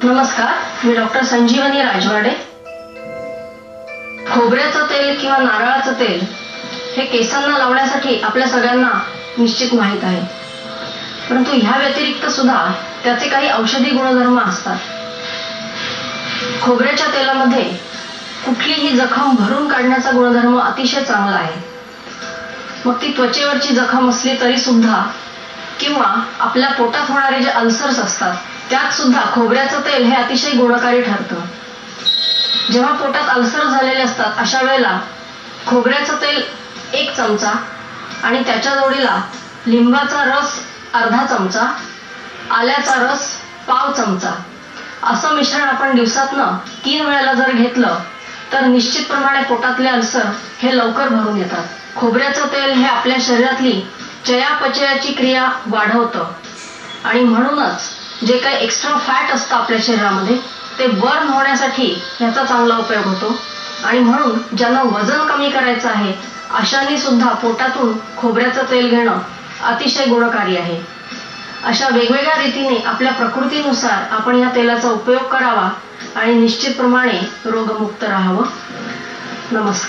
नमस्कार, मी डॉक्टर संजीवनी राजवाडे. खोबऱ्याचं तेल किंवा नारळाचं तेल हे केसांना लावण्यासाठी आपल्या सगळ्यांना निश्चित माहीत आहे. परंतु ह्या व्यतिरिक्त सुद्धा त्याचे काही औषधी गुणधर्म असतात. खोबऱ्याच्या तेलामध्ये कुठलीही जखम भरून काढण्याचा गुणधर्म अतिशय चांगला आहे. मग ती त्वचेवरची जखम असली तरी सुद्धा किंवा आपल्या पोटात होणारे जे अल्सर्स असतात त्यात सुद्धा खोबऱ्याचं तेल हे अतिशय गुणकारी ठरतं. जेव्हा पोटात अल्सर झालेले असतात अशा वेळेला खोबऱ्याचं तेल 1 चमचा आणि त्याच्या जोडीला लिंबाचा रस अर्धा चमचा, आल्याचा रस पाव चमचा असं मिश्रण आपण दिवसातनं 3 वेळेला जर घेतलं तर निश्चितप्रमाणे पोटातले अल्सर हे लवकर भरून येतात. खोबऱ्याचं तेल हे आपल्या शरीरातली चयापचयाची क्रिया वाढवतं आणि म्हणूनच जे काही एक्स्ट्रा फॅट असतं आपल्या शरीरामध्ये ते बर्न होण्यासाठी याचा चांगला उपयोग होतो. आणि म्हणून ज्यांना वजन कमी करायचं आहे अशांनी सुद्धा पोटातून खोबऱ्याचं तेल घेणं अतिशय गुणकारी आहे. अशा वेगवेगळ्या रीतीने आपल्या प्रकृतीनुसार आपण या तेलाचा उपयोग करावा आणि निश्चितप्रमाणे रोगमुक्त राहावं. नमस्कार.